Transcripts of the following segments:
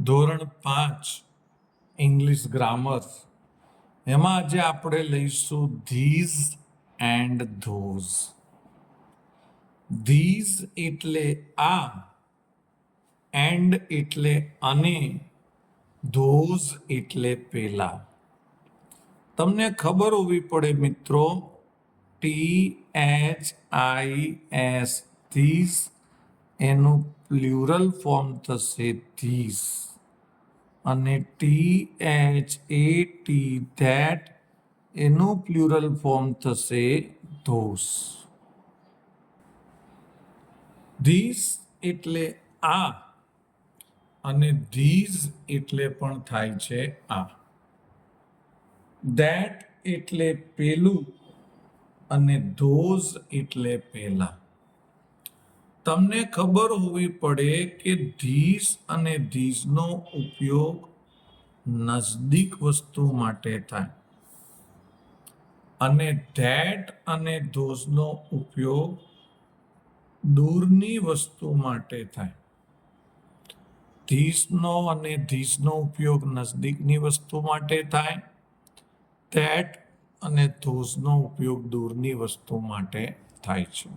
ધોરણ 5 English grammar. એમાં આજે આપણે લઈશું ધીઝ એન્ડ ધોઝ. ધીઝ એટલે આ, એન્ડ એટલે અને, ધોઝ એટલે પેલા. તમને ખબર હોવી પડે મિત્રો, THIS ધીઝ એનું પ્લ્યુરલ ફોર્મ થશે ધીઝ, અને THAT ધેટ એનું પ્લ્યુરલ ફોર્મ થશે ધોઝ. ધીઝ એટલે આ અને ધીઝ એટલે પણ થાય છે આ. ધેટ એટલે પેલું અને ધોઝ એટલે પેલા. તમને ખબર હોવી પડે કે ધીઝ અને ધીઝનો ઉપયોગ નજદીક વસ્તુ માટે થાય અને ધેટ અને ધોઝનો ઉપયોગ દૂરની વસ્તુ માટે થાય. ધીઝનો અને ધીઝનો ઉપયોગ નજદીકની વસ્તુ માટે થાય. ધેટ અને ધોઝનો ઉપયોગ દૂરની વસ્તુ માટે થાય છે.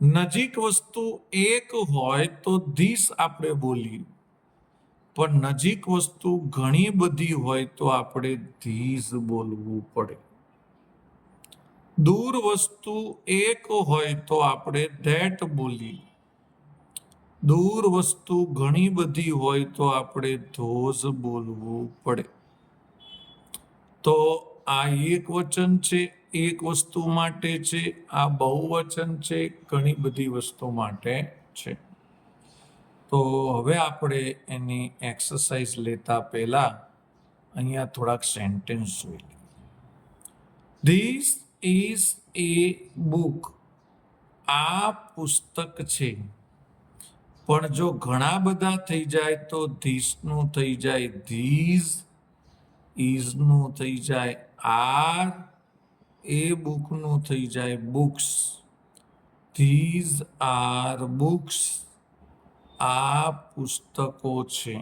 નજીક વસ્તુ એક હોય તો ધીસ આપણે બોલીએ, પણ નજીક વસ્તુ ઘણી બધી હોય તો આપણે ધીઝ બોલવું પડે. દૂર વસ્તુ એક હોય તો આપણે ધેટ બોલીએ. દૂર વસ્તુ ઘણી બધી હોય તો આપણે ધોઝ બોલવું પડે. તો આ એક વચન છે, એક વસ્તુ માટે છે. આ બહુવચન છે, ઘણી બધી વસ્તુ માટે છે. તો હવે આપણે એની એક્સરસાઇઝ લેતા પહેલા અહીંયા થોડાક સેન્ટેન્સ જોઈ લઈએ. This is A book. આ પુસ્તક છે. પણ જો ઘણા બધા થઈ જાય તો ધીસનું થઈ જાય ધીઝ, ઇઝનું થઈ જાય આર, એ બુકનું થઈ જાય બુક્સ. These are books. આ પુસ્તકો છે.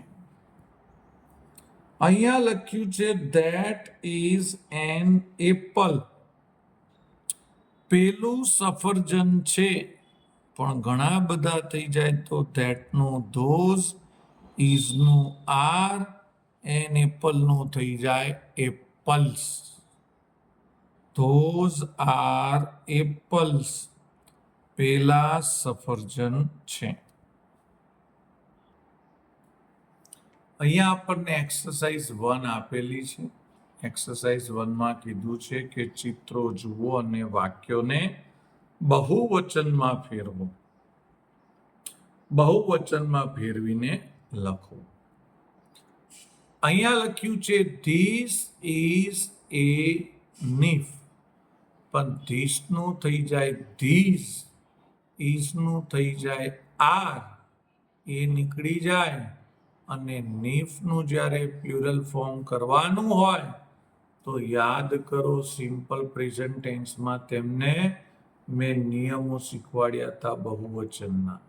અહીંયા લખ્યું છે ધેટ ઇઝ એન એપલ. પેલું સફરજન છે. પણ ઘણા બધા થઈ જાય તો ધેટનું ધોઝ, ઇઝનું આર, એન એપલનું થઈ જાય એપલ્સ. Those are apples. પેલા સફરજન છે. અહીંયા આપણને એક્સરસાઇઝ 1 આપેલી છે. એક્સરસાઇઝ 1માં કીધું છે કે ચિત્રો જુઓ અને વાક્યોને બહુવચનમાં ફેરવો. બહુવચનમાં ફેરવીને લખો. અહીંયા લખ્યું છે ધીસ ઇઝ એ નીફ. પણ ધીસનું થઈ જાય ધીઝ, ઇઝનું થઈ જાય આર, એ નીકળી જાય, અને નીફનું જ્યારે પ્લ્યુરલ ફોર્મ કરવાનું હોય તો યાદ કરો સિમ્પલ પ્રેઝન્ટ ટેન્સમાં તેમને મેં નિયમો શીખવાડ્યા હતા બહુવચનના.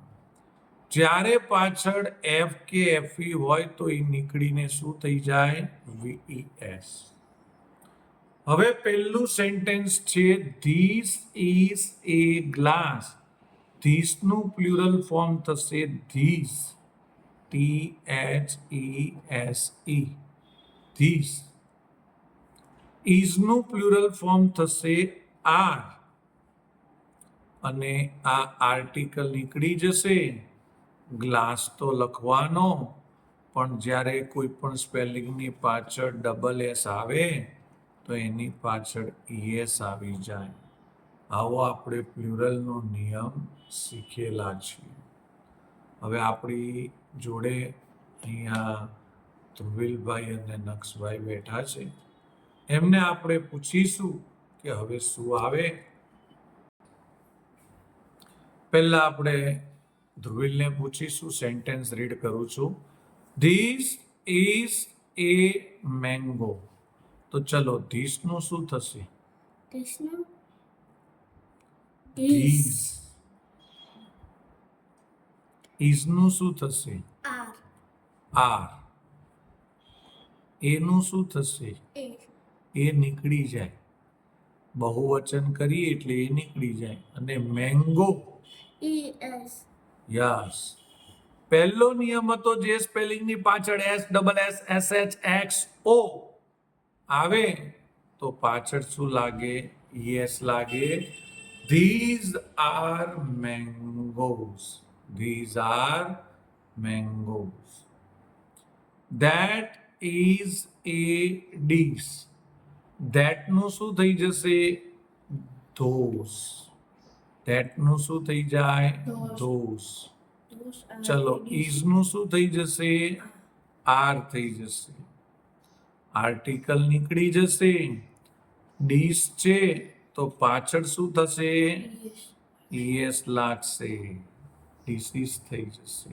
જ્યારે પાછળ એફ કે એફઈ હોય તો એ નીકળીને શું થઈ જાય VES. હવે પહેલું સેન્ટેન્સ છે ધીસ ઇઝ એ ગ્લાસ. ધીસનું પ્લ્યુરલ ફોર્મ થશે ધીસ, THESE ધીસ. ઇઝનું પ્લ્યુરલ ફોર્મ થશે આર, અને આ આર્ટિકલ નીકળી જશે. ગ્લાસ તો લખવાનો, પણ જ્યારે કોઈ પણ સ્પેલિંગની પાછળ ડબલ એસ આવે તો એની પાછળ ES આવી જાય. આવો આપણે પ્લ્યુરલનો નિયમ શીખેલા છીએ. હવે આપણી જોડે અહીંયા ધ્રુવીલભાઈ અને નક્ષભાઈ બેઠા છે. એમને આપણે પૂછીશું કે હવે શું આવે. પહેલા આપણે ધ્રુવીલને પૂછીશું. સેન્ટેન્સ રીડ કરું છું. This is A mango. તો ચલો ધીસનું શું થશે? ધીસ. ઇઝનું શું થશે? આર એનું શું થશે એ નીકળી જાય બહુવચન કરીએ એટલે એ નીકળી જાય અને મેંગો યસ પહેલો નિયમ હતો જે સ્પેલિંગની પાછળ SSSHXO આવે તો પાછળ શું લાગે યસ લાગે these are mangoes these are mangoes that is A dish that નું શું થઈ જશે ધોસ ધેટ નું શું થઈ જાય ધોસ ચલો ઇઝ નું શું થઈ જશે આર થઈ જશે આર્ટિકલ નીકળી જશે ડીશ છે તો પાછળ શું થશે ઈએસ લાગશે ડીસીસ થઈ જશે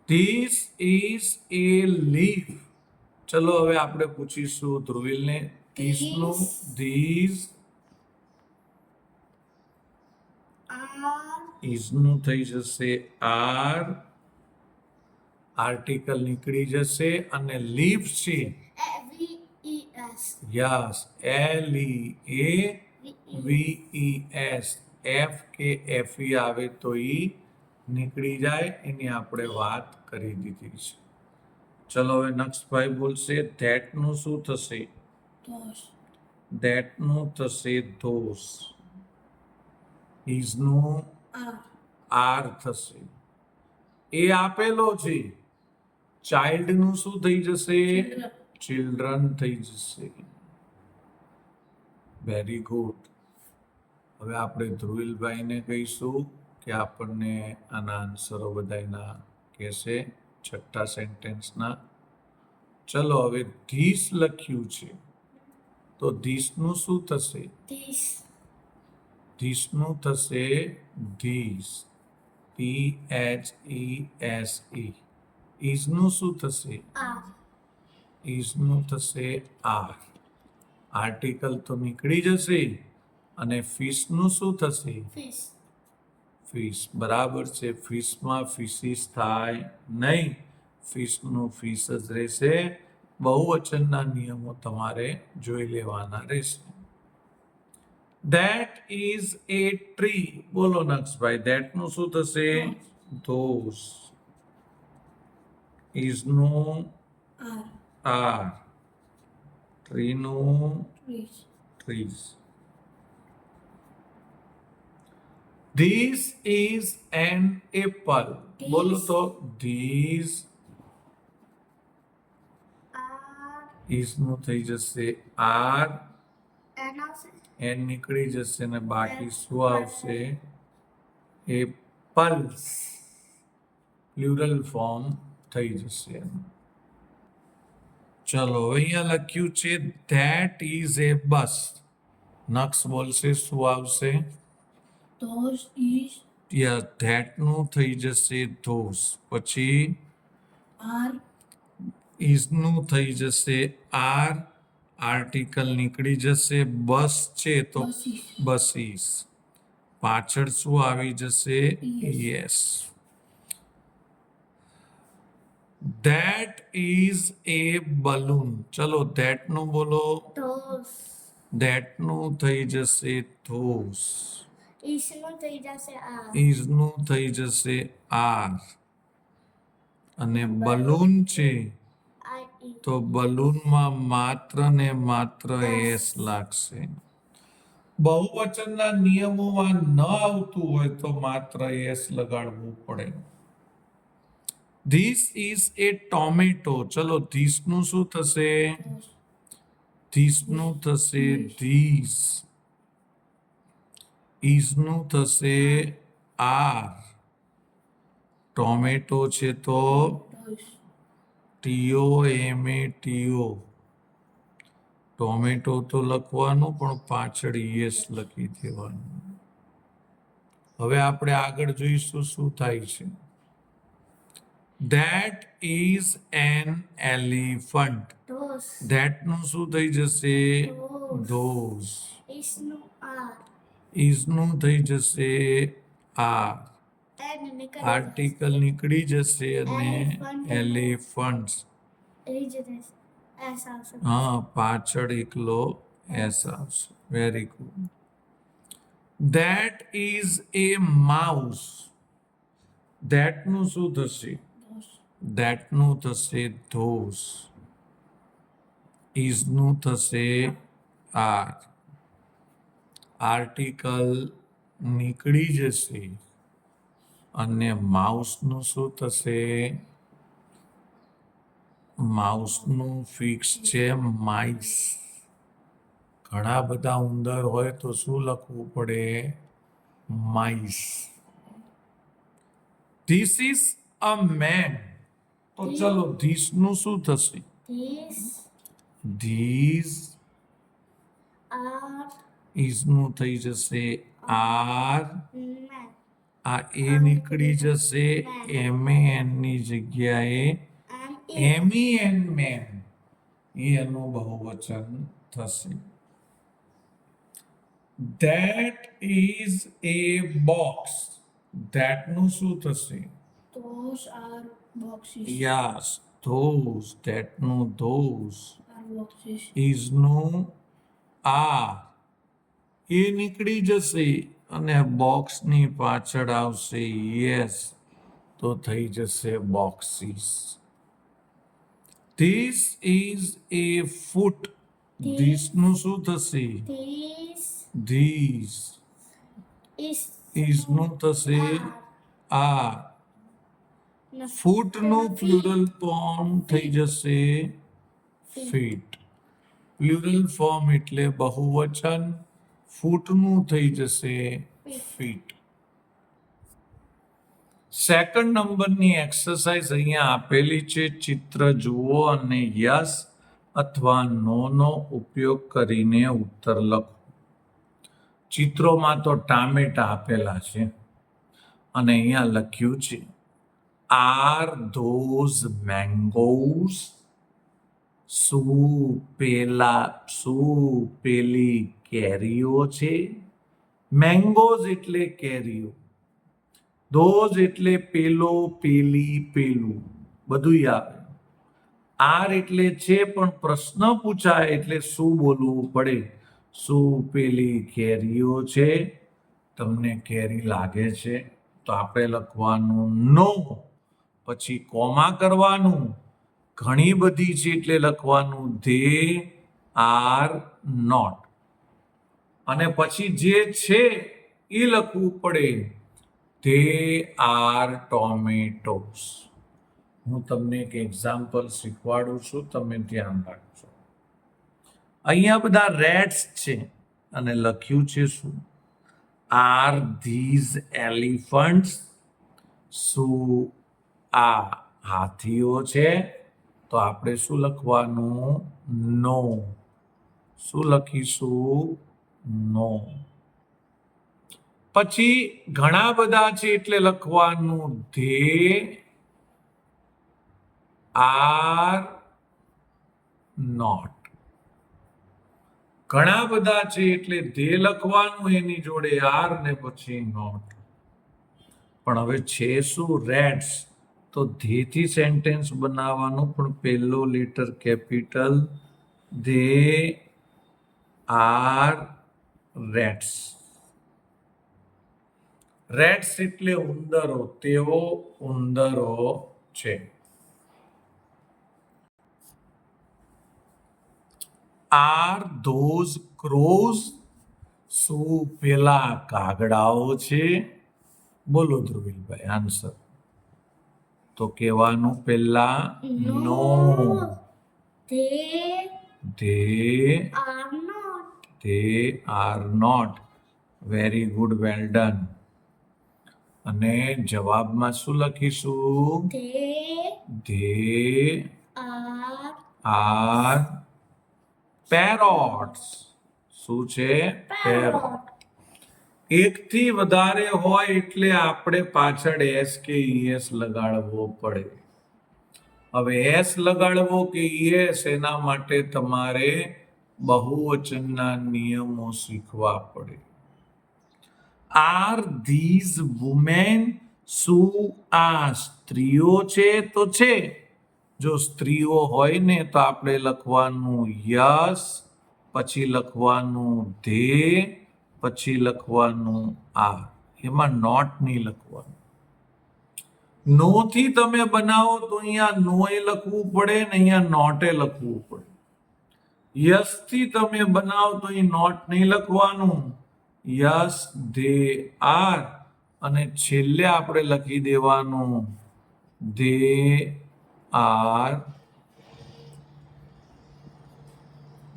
ધીસ ઇઝ એ લીફ ચલો હવે આપણે પૂછીશું ધ્રુવિલને ધીસ નું ધીસ ઇઝ નું થઈ જશે આર આર્ટિકલ નીકળી જશે અને લીફ છે યસ LEAVES એફ કે FE આવે તો ઈ નીકળી જાય એની આપણે વાત કરી દીધી છે ચલો હવે નક્ષભાઈ બોલશે ધેટ નું શું થશે ધેટ નું થશે ધોસ ઇઝ નું આર થશે એ આપેલો છે ચાઇલ્ડ નું શું થઈ જશે ચિલ્ડ્રન થઈ જશે વેરી ગુડ હવે આપણે ધ્રુવિલભાઈને કહીશું કે આપણને આના આન્સરો બધાના કહેશે છઠ્ઠા સેન્ટેન્સના ચલો હવે ધીસ લખ્યું છે તો ધીસનું શું થશે ધીસનું થશે ધીસ THESE ઇઝનું શું થશે ઇઝનું થશે આર આર્ટિકલ તો નીકળી જશે અને ફિશનું શું થશે ફિશ બરાબર છે ફિશમાં ફિશિસ થાય નહીં ફિશનું ફિશ જ રહેશે બહુવચનના નિયમો તમારે જોઈ લેવાના રહેશે ધેટ ઇઝ એ ટ્રી બોલો નક્ષભાઈ ધેટ નું શું થશે ધોસ ઇઝ નું આર ટ્રી નું trees this is an apple બોલો તો ધીસ ઇઝ નું થઈ જશે આર એન નીકળી જશે ને બાકી શું આવશે એપલ્સ પ્લુરલ ફોર્મ થઈ જશે ચલો અહીંયા લખ્યું છે ધેટ ઇઝ એ બસ નક્ષ બોલશે શું આવશે ધેટ નું થઈ જશે ધોસ પછી ઇઝ નું થઈ જશે આર આર્ટિકલ નીકળી જશે બસ છે તો બસીસ પાછળ શું આવી જશે yes that is A balloon ચલો ધેટ નું બોલો ધેટ નું થઈ જશે ધોસ ઇઝ નું થઈ જશે આર અને બલૂન છે તો બલૂનમાં માત્ર ને માત્ર એસ લાગશે બહુવચનના નિયમોમાં ન આવતું હોય તો માત્ર એસ લગાડવું પડે ધીસ ઇઝ એ ટોમેટો ચલો ધીસ નું શું થશે ધીસ નું થશે ધીસ ઇઝ નું થશે આર ટોમેટો છે તો TOMATO ટોમેટો તો લખવાનું પણ પાછળ યસ લખી દેવાનું હવે આપણે આગળ જોઈશું શું થાય છે that is an elephant that નું શું થઈ જશે ધોઝ ઇઝ નું થઈ જશે આર આર્ટિકલ નીકળી જશે અને એલિફન્ટ્સ હા પાછળ એકલો એસ આવશે. Very good. That is A mouse. That નું શું થશે? ધેટ નું થશે ધોસ. ઇઝ નું થશે આર. આર્ટિકલ નીકળી જશે અને માઉસ નું શું થશે? માઉસ નું ફિક્સ છે માઇસ. ઘણા બધા ઉંદર હોય તો શું લખવું પડે? Mice. This is a man. તો ચલો ધીસ નું શું થશે? ધીસ ઇઝ નું થઈ જશે આર. આ એ નીકળી જશે એમએન ની જગ્યાએ એમઈએન મેન. એનું બહુવચન થશે. That is A box. That નું શું થશે? Those are boxes. Yes those. That નું ધોઝ. Are boxes. ઇઝ નું આ. એ નીકળી જશે અને બોક્સ ની પાછળ આવશે યસ તો થઈ જશે boxes. This is A foot. This નું શું થશે? ધીસ. ઇઝ નું થશે આ. ફૂટ નું પ્લુરલ ફોર્મ થઈ જશે ફીટ. પ્લુરલ ફોર્મ એટલે બહુવચન. ફૂટ નું થઈ જશે ફીટ. સેકન્ડ નંબરની એક્સરસાઇઝ અહીંયા આપેલી છે. ચિત્ર જુઓ અને યસ અથવા નો નો ઉપયોગ કરીને ઉત્તર લખો. ચિત્રોમાં તો ટામેટા આપેલા છે અને અહીંયા લખ્યું છે આર ધોઝ મેંગોઝ. શું પેલી કેરીઓ છે? મેંગોઝ એટલે કેરીઓ. ધોઝ એટલે પેલો પેલી પેલું બધું આવે. આર એટલે છે પણ પ્રશ્ન પૂછાય એટલે શું બોલવું પડે? શું પેલી કેરીઓ છે? તમને કેરી લાગે છે તો આપણે લખવાનું નો. પછી કોમા કરવાનું. ઘણી બધી છે એટલે લખવાનું ધે આર નોટ. અને પછી જે છે એ લખવું પડે. They are tomatoes. હું તમને એક એક્ઝામ્પલ શીખવાડું છું, તમે ધ્યાન રાખજો. અહીંયા બધા રેટ્સ છે અને લખ્યું છે શું? Are these elephants. શું આ હાથીઓ છે? તો આપણે શું લખવાનું? નો. શું લખીશું? નો. પછી ઘણા બધા છે એટલે લખવાનું ધે આર નોટ. ઘણા બધા છે એટલે ધે લખવાનું એની જોડે આર ને પછી નોટ. પણ હવે છે શું? રેટ્સ. તો ધેથી સેન્ટેન્સ બનાવવાનું પણ પહેલો letter capital. They are rates. Rates એટલે ઉંદરો. તેઓ ઉંદરો છે. Are those ક્રોઝ. શું પેલા કાગડાઓ છે? બોલો ધ્રુવીલભાઈ આન્સર. તો કહેવાનું પેલા નો. They are not. They are not. Very good, well done. અને જવાબમાં શું લખીશું? They are parrots. શું છે? પેરોટ. એકથી વધારે હોય એટલે આપણે પાછળ એસ કે ઈએસ લગાડવો પડે. હવે એસ લગાડવો કે ઈએસ એના માટે તમારે બહુવચનના નિયમો શીખવા પડે. આર ધીઝ વુમેન શું આ સ્ત્રીઓ છે? તો છે. જો સ્ત્રીઓ હોય ને તો આપણે લખવાનું યસ, પછી લખવાનું ધે, પછી લખવાનું આ. એમાં નોટ નહીં લખવાનું. નો થી તમે બનાવો તો અહીંયા નો એ લખવું પડે ને અહીંયા નોટે લખવું પડે. યસ થી તમે બનાવો તો અહીં નોટ નહીં લખવાનું. યસ ધે આર અને છેલ્લે આપણે લખી દેવાનું ધે આર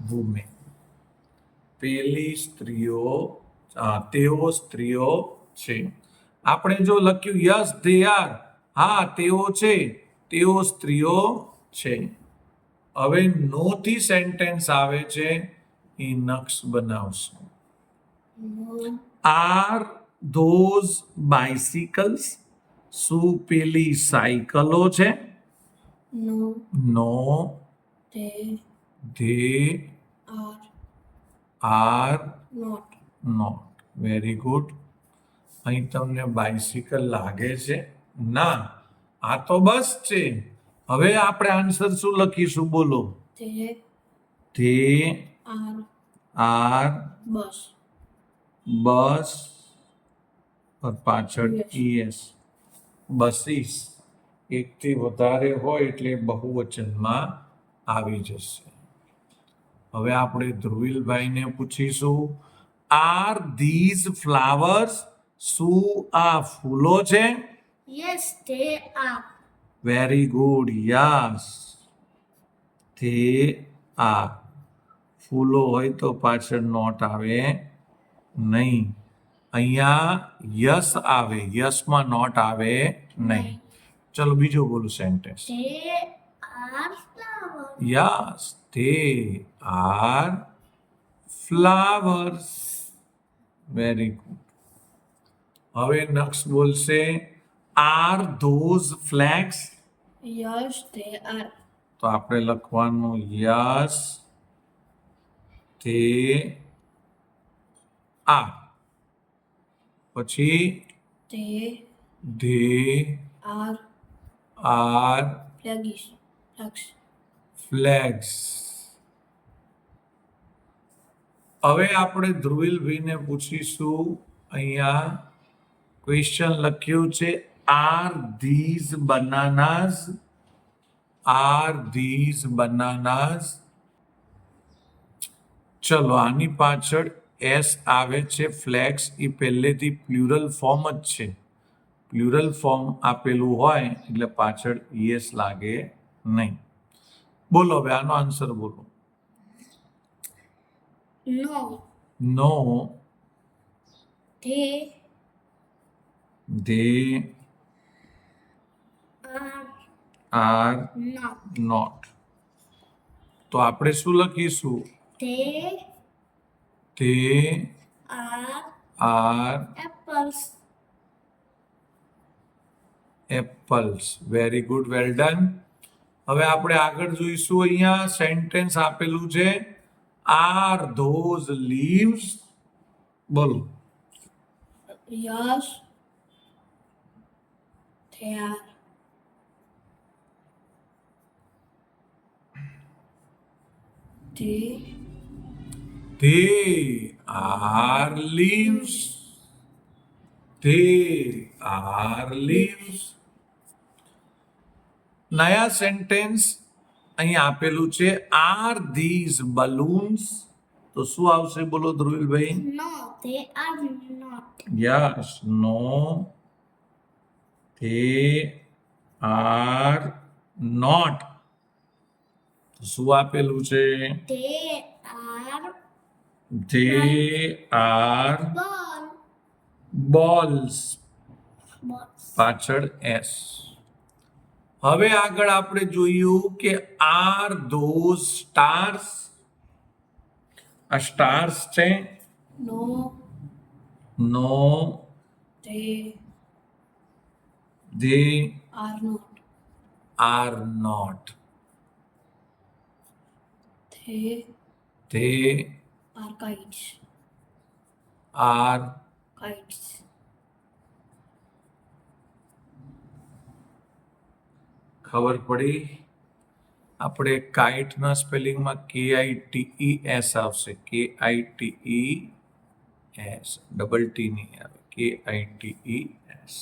વુમેન. પેલી સ્ત્રીઓ તેઓ સ્ત્રીઓ છે. આપણે જો લખ્યું યસ ધે આર, હા તેઓ છે, તેઓ સ્ત્રીઓ છે. હવે નો થી સેન્ટેન્સ આવે છે એ નક્ષ બનાવશું. No. Are those bicycles? શું પેલી સાયકલો છે? No. No. They they are are not. Not. Very good. અહીં તમને બાઇસિકલ લાગે છે? ના, આ તો બસ છે. હવે આપણે આન્સર શું લખીશું? બોલો. They they are R bus. બસ और પાછળ Yes. ES buses. એકથી વધારે હોય એટલે બહુવચનમાં આવી જશે. હવે આપણે ધ્રુવીલભાઈને પૂછીશું, આર ધીઝ ફ્લાવર્સ? શું આ ફૂલો છે? Yes, they are. Very good. Yes તે આ. ફૂલો હોય તો પાછળ નોટ આવે નહીં. અહીંયા યસ આવે, યસમાં નોટ આવે નહીં. ચલો બીજો બોલું sentence. They are flowers. Yes they R flowers. Very good. હવે નક્ષ બોલશે, R those flags? Yes, they are. તો આપણે લખવાનું યસ તે આ. પછી They they are are flags. Flags. Flags. હવે આપણે ધ્રુવીલભાઈને પૂછીશું, અહીંયા ક્વેશ્ચન લખ્યું છે, are these bananas? Are these bananas? ચલો આની પાછળ એસ આવે છે, ફ્લેગ્સ. એ પહેલેથી પ્લુરલ ફોર્મ જ છે. પ્લુરલ ફોર્મ આપેલું હોય એટલે પાછળ ઈએસ લાગે નહીં. બોલો હવે આનો આન્સર બોલો. No, no. they they are are not. Not. તો આપણે શું લખીશું? They they are are apples. Apples. Very good, well done. હવે આપણે આગળ જોઈશું. અહીંયા સેન્ટેન્સ આપેલું છે, આર ધોઝ લીવ્સ? બોલો. Yes, they are. They are leaves. They are leaves. નયા સેન્ટેન્સ અહીં આપેલું છે, આર ધીઝ બલૂન્સ? તો શું આવશે? બોલો ધ્રુવીલભાઈ. No, they are not. Yes. No. they are not. શું આપેલું છે? They are they are balls. balls. પાછળ એસ. હવે આગળ આપણે જોયું કે આર ધોઝ સ્ટાર્સ? આ સ્ટાર્સ છે? No, no. they they are not. are not. They they are kites. are Kites. ખબર પડી? આપણે કાઇટના સ્પેલિંગમાં KITES આવશે, KITES, ડબલ ટી નહીં આવે, KITES.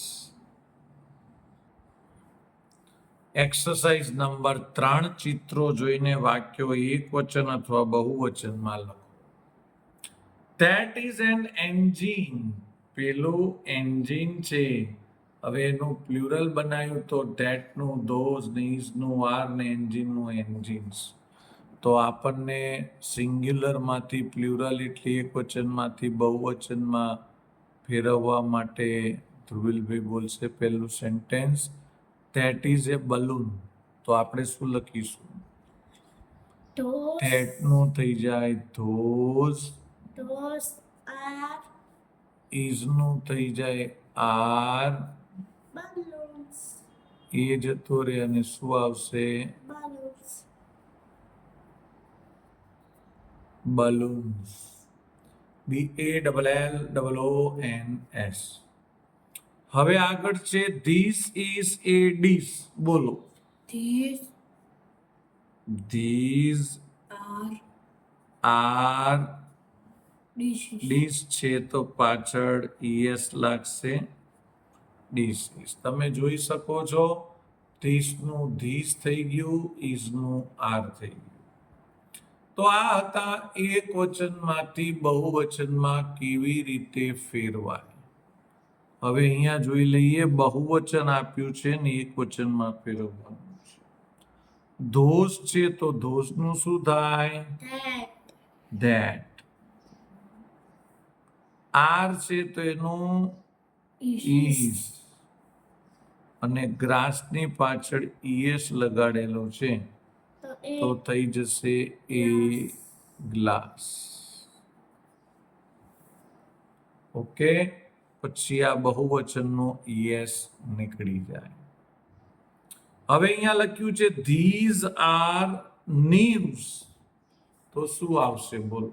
એક્સરસાઇઝ નંબર 3, ચિત્રો જોઈને વાક્યો એકવચન અથવા બહુવચનમાં લખો. That is an engine. પેલું એન્જિન છે. હવે એનું પ્લુરલ બનાવ્યું તો that નું, those, these નું, are ને engine નું engines. તો આપણને સિંગ્યુલર માંથી પ્લુરલ એટલે એકવચનમાંથી બહુવચનમાં ફેરવવા માટે ધ્રુવીલભાઈ બોલશે પહેલું sentence. That is a balloon. તો આપણે શું લખીશું? Those that નું થઈ જાય those, are is નું થઈ જાય are, balloons. એ જતો રહે અને શું આવશે? Balloons. balloons. BALLOONS. હવે આગળ છે this is a dish. બોલો. These these are are dishes. dish છે તો પાછળ es લાગશે, dishes. તમે જોઈ શકો છો this નું this થઈ ગયું, is નું are થઈ ગયું. તો આ હતા એક વચનમાંથી બહુવચનમાં કેવી રીતે ફેરવાય. હવે અહીંયા જોઈ લઈએ, બહુવચન આપ્યું છે ને એક વચનમાં ફેરવવાનું છે. ધોષ છે તો ધોષ નું શું થાય? That that. આર છે તો એનું is, અને ગ્રાસની પાછળ es લગાડેલો છે તો થઈ જશે એ ગ્લાસ. ઓકે, પછી આ બહુવચનનો es નીકળી જાય. હવે અહીંયા લખ્યું છે these are news. તો શું આવશે? બોલો.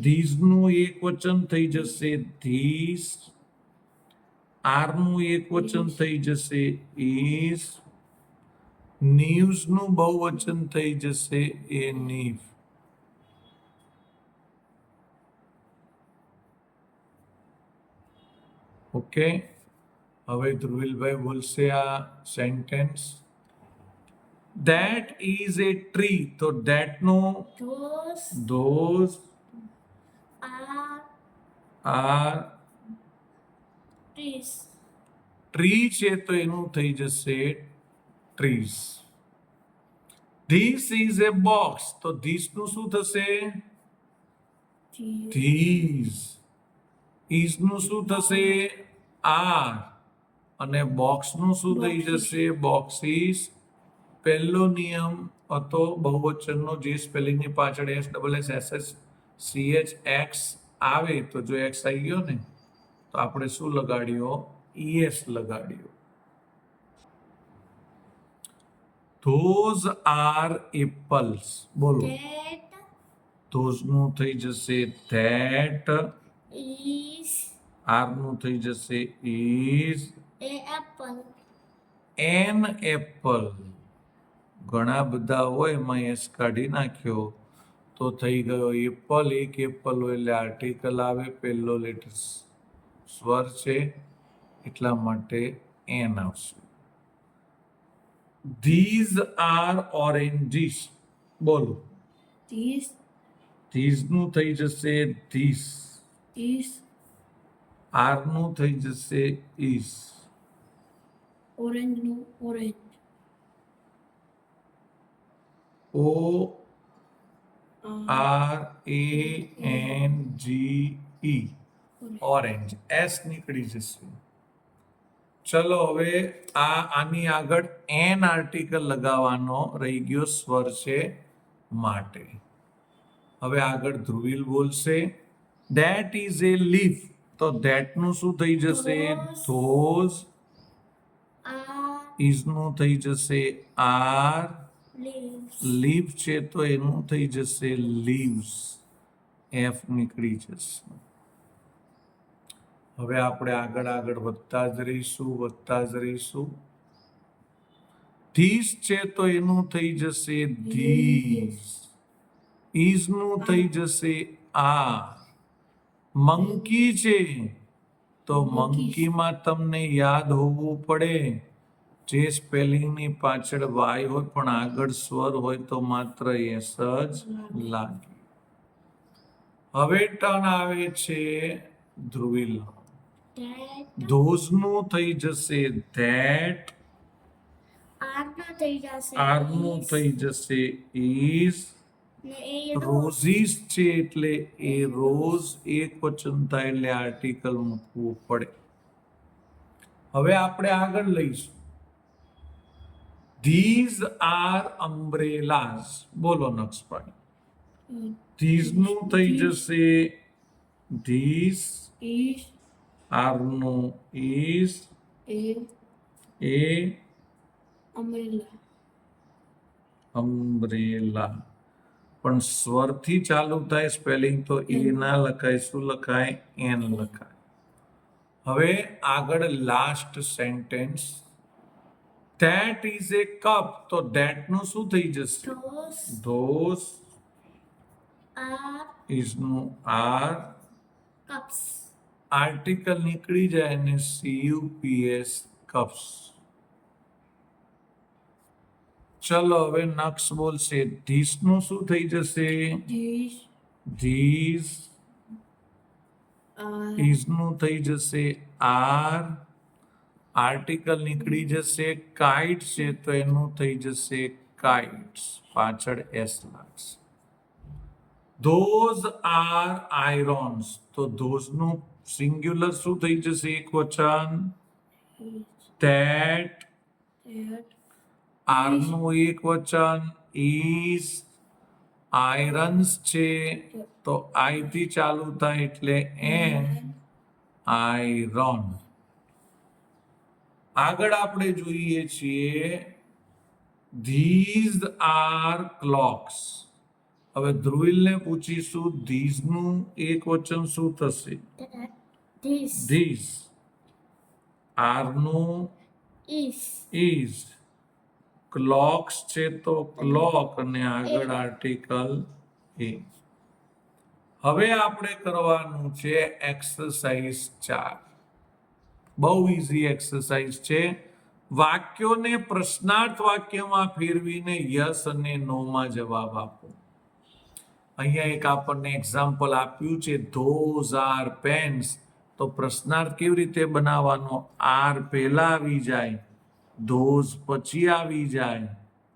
these નું એક વચન થઈ જશે these, are નું એક વચન થઈ જશે is, news નું બહુવચન થઈ જશે એ નીવ. ઓકે, હવે ધ્રુવીલભાઈ બોલશે આ sentence. that is a tree. તો that નો those are trees. tree છે તો એનું થઈ જશે trees. this is a box. તો this નું શું થશે? these. is નું શું થશે? are. અને બોક્સ નું શું થઈ જશે? boxes. પહેલો નિયમ હતો બહુવચનનો, જે સ્પેલિંગની પાછળ SSSCHX આવે તો જો x આવી ગયો ને તો આપણે શું લગાડ્યો? es લગાડ્યો. those are apples. બોલો. those નું થઈ જશે that, Is are નું થઈ જશે is, a apple. an apple. ઘણા બધા હોય એમાં એસ કાઢી નાખ્યો તો થઈ ગયો એપલ. એક એપલ હોય એટલે આર્ટિકલ આવે, પહેલો લેટર સ્વર છે એટલા માટે એન આવશે. these are oranges. બોલો. these નું થઈ જશે this, Is are નું થઈ જશે is, orange. No, orange. ORANGE, orange. S નીકળી જશે. ચલો હવે આની આગળ એન આર્ટિકલ લગાવવાનો રહી ગયો, સ્વર છે માટે. હવે આગળ ધ્રુવીલ બોલશે that is a leaf. તો that નું શું થઈ જશે? those. is નું થઈ જશે are. લીફ છે તો એનું થઈ જશે લીવ્સ. એફ નીકળી જશે. હવે આપણે આગળ વધતા જ રહીશું. ધીસ છે તો એનું થઈ જશે ધીસ. ઇઝ નું થઈ જશે આ. મંકી છે તો મંકીમાં તમને યાદ હોવું પડે જે સ્પેલિંગની પાછળ વાય હોય પણ આગળ સ્વર હોય તો માત્ર એસ જ લાગે. હવે ટર્ન આવે છે ધ્રુવીલ. that ધોઝ નું થઈ જશે ધેટ. આર નો થઈ જશે આર નું is, થઈ જશે ઇઝ. ને એ રોઝ રોઝીસ છે એટલે એ રોઝ એક વચન થાય એટલે આર્ટિકલ મૂકવું પડે. હવે આપણે આગળ લઈશું. These are umbrellas. બોલો નક્ષભાઈ. ધીઝ નું થઈ જશે ધીસ. is આર નું is. a a umbrella umbrella. પણ સ્વરથી ચાલુ થાય સ્પેલિંગ તો એ ના લખાય. શું લખાય? એન લખાય. હવે આગળ last sentence. That is A cup તો ધેટ નું શું થઈ જશે? those those. are ઇઝ નું આર. cups આર્ટિકલ નીકળી જાય ને CUPS કપ્સ. ચલો હવે નક્ષ બોલશે. ધીસ નું શું થઈ જશે? these this. are ઇઝ નું થઈ જશે આર. આર્ટિકલ નીકળી જશે. કાઇટ છે તો એનું થઈ જશે કાઇટ્સ. પાછળ એસ લાગશે. ધોઝ આર આયરોન્સ તો ધોઝ નું સિંગ્યુલર શું થઈ જશે? એક વચન. ધેટ. that આર નું એક વચન ઇઝ. આયરન્સ છે તો આઈ થી ચાલુ થાય એટલે એન. આયરોન. આગળ આપણે જોઈએ છીએ ધીઝ આર ક્લોક્સ. હવે ધ્રુવીલને પૂછીશું ધીઝ નું એક વચન શું થશે? that this these. આર નું is ઇઝ. ક્લોક્સ છે તો ક્લોક અને આગળ આર્ટિકલ એ. હવે આપણે કરવાનું છે એક્સરસાઇઝ 4. બહુ ઈઝી એક્સરસાઇઝ છે. વાક્યોને પ્રશ્નાર્થ વાક્યમાં ફેરવીને યસ અને નો માં જવાબ આપો. અહીંયા એક આપણને એક્ઝામ્પલ આપ્યું છે ધોઝ આર પેન્સ. તો પ્રશ્નાર્થ કેવી રીતે બનાવવાનો? આર પહેલા આવી જાય, ધોઝ પછી આવી જાય,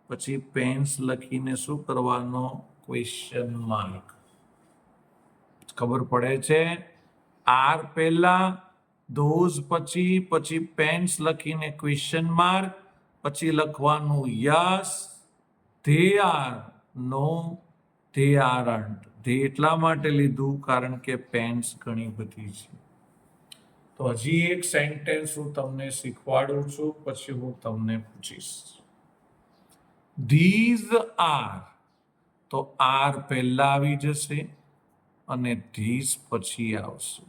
પછી પેન્સ લખીને શું કરવાનો? Question mark. ખબર પડે છે? આર પહેલા, ધોઝ પછી પેન્સ લખીને ક્વેશ્ચન માર્ક, પછી લખવાનું yes. They are. No they aren't. They એટલા માટે લીધું કારણ કે પેન્સ ઘણી બધી છે. તો હજી એક સેન્ટેન્સ હું તમને શીખવાડું છું પછી હું તમને પૂછીશ. ધીઝ આર તો આર પહેલા આવી જશે અને ધીઝ પછી આવશે.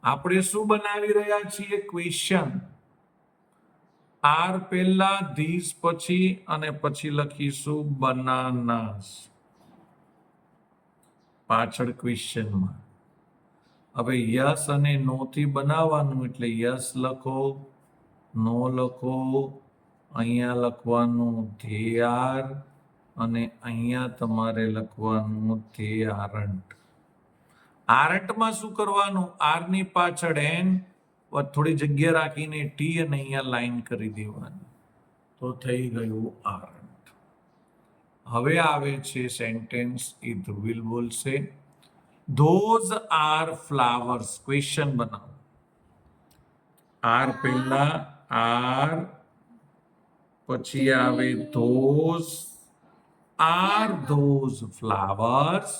આપણે શું બનાવી રહ્યા છીએ? ક્વેશ્ચન. આર પહેલા, ધીઝ પછી અને પછી લખીશું બનાનાસ. પાછળ ક્વેશ્ચનમાં. હવે યસ અને નો થી બનાવવાનું એટલે યસ લખો, નો લખો. અહીંયા લખવાનું ધે આર અને અહીંયા તમારે લખવાનું ધે આરન્ટ. આરન્ટમાં શું કરવાનું? આર ની પાછળ એન, થોડી જગ્યા રાખીને ટી અને અહીંયા લાઈન કરી દેવાની. તો થઈ ગયું આરન્ટ. હવે આવે છે સેન્ટેન્સ. એ ધ્રુવીલ બોલશે. Those R flowers. ક્વેશ્ચન બનાવો. આર પહેલા આર, પછી આવે ધોઝ. R those flowers.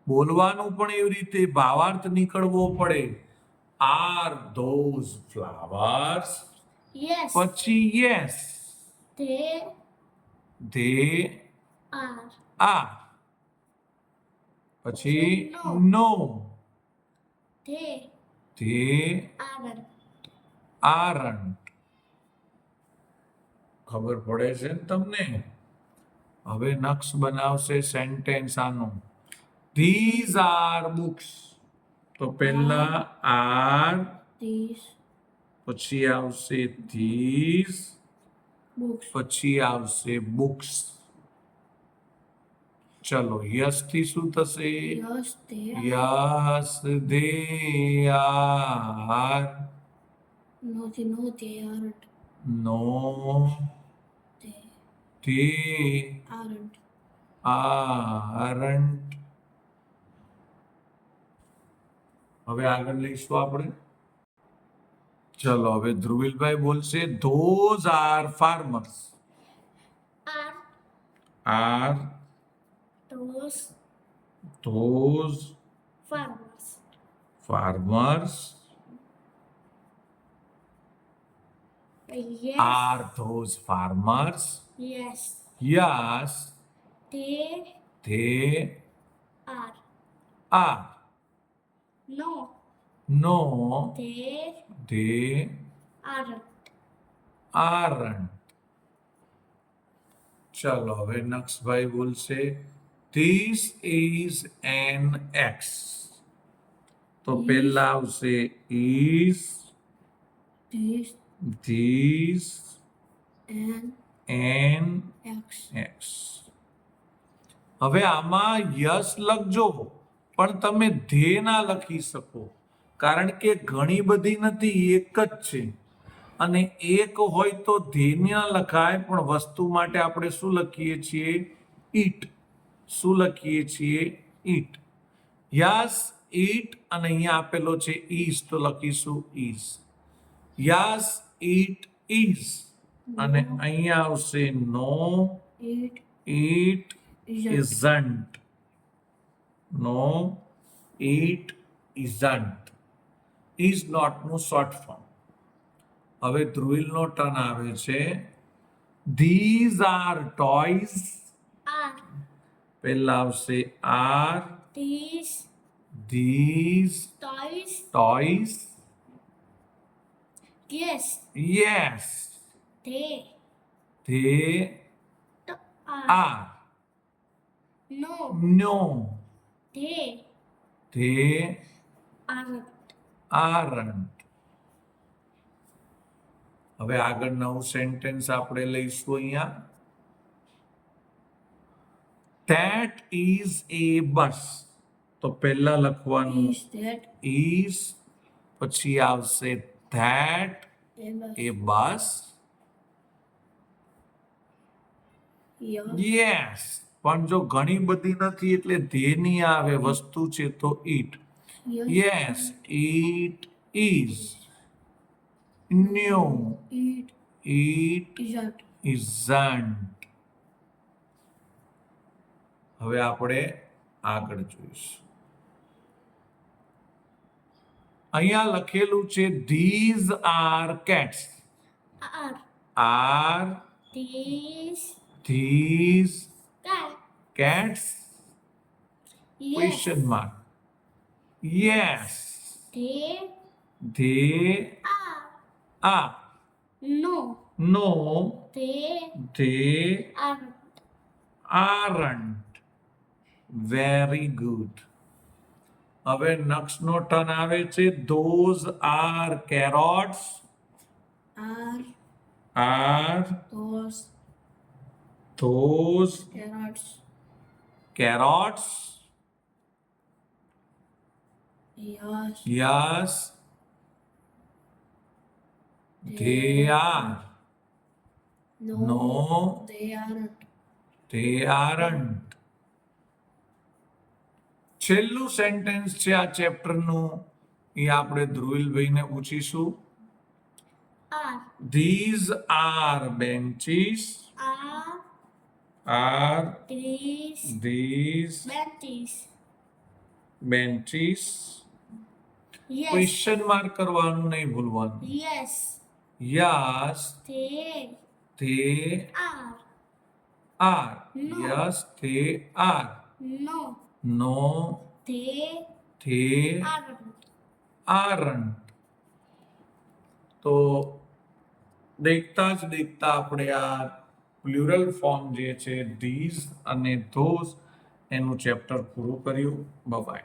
બોલવાનું પણ એવી રીતે ભાવાર્થ નીકળવો પડે. Are those flowers. yes પછી yes. they they are are. પછી No. No. they they aren't aren't. ખબર પડે છે ને તમને? હવે નક્ષ બનાવશે સેન્ટેન્સ આનું. These are books. તો પહેલા આર, these પછી આવશે ધીઝ, books. પછી આવશે બુક્સ. ચલો યસ થી શું થશે? Yes, they are. Yes they are. No, they aren't. No They they aren't. Aren't. હવે આગળ લઈશું આપણે. ચલો હવે ધ્રુવિલભાઈ બોલશે those are farmers. Are are those those farmers? Farmers. Yes. Are those farmers. Yes, yes they they are. Are. No, no they they aren't. Aren't. ચલો હવે નક્ષભાઈ બોલશે ધીસ ઇઝ એન એક્સ. તો પહેલા આવશે is, This this, and N X. X. હવે આમાં yes લખજો પણ તમે ધે ના લખી શકો, કારણ કે ઘણી બધી નથી, એક જ છે. અને એક હોય તો ધે ના લખાય, પણ વસ્તુ માટે આપણે શું લખીએ છીએ? ઈટ. શું લખીએ છીએ? ઈટ. યસ ઈટ, અને અહીંયા આપેલો છે ઈઝ, તો લખીશું ઈઝ. યસ ઈટ ઇઝ, અને અહીંયા આવશે no It it isn't. isn't. No it isn't. is not નું શોર્ટ ફોર્મ. હવે ધ્રુવિલનો ટર્ન આવે છે. These R toys. Are પહેલા આવશે are, these these toys? Toys. Yes, yes they they are. Are. No, no they they aren't. Aren't. હવે આગળ નવું સેન્ટેન્સ આપણે લઈશું અહીંયા. That is a bus. તો પહેલા લખવાનું Is that ઇઝ, પછી આવશે that a bus? A bus. Yes, yes, પણ જો ઘણી બધી નથી એટલે ધે નહીં આવે, વસ્તુ છે તો it. Yes it is. No it it isn't. isn't. હવે આપણે આગળ જોઈશું. અહીંયા લખેલું છે these are cats. Are are these these cat? Cats? Yes, question mark. Yes they they are. Are. No, no they they aren't. aren't. Very good. હવે નક્ષનો turn આવે છે. Those are carrots. Are are those those carrots? Carrots. Yes, yes they are. no, No. they aren't. They aren't. છેલ્લું sentence છે આ ચેપ્ટરનું, એ આપણે ધ્રુવિલભાઈને પૂછીશું. Are these are benches. are are these these benches? Benches. Yes, question mark કરવાનું નહીં ભૂલવાનું. yes, yes they they are. Are. No. Yes they are. No, no they they aren't. Aren't. તો દેખતા આપણે આ પ્લુરલ ફોર્મ જે છે this અને those એનું ચેપ્ટર પૂરું કર્યું. બાય.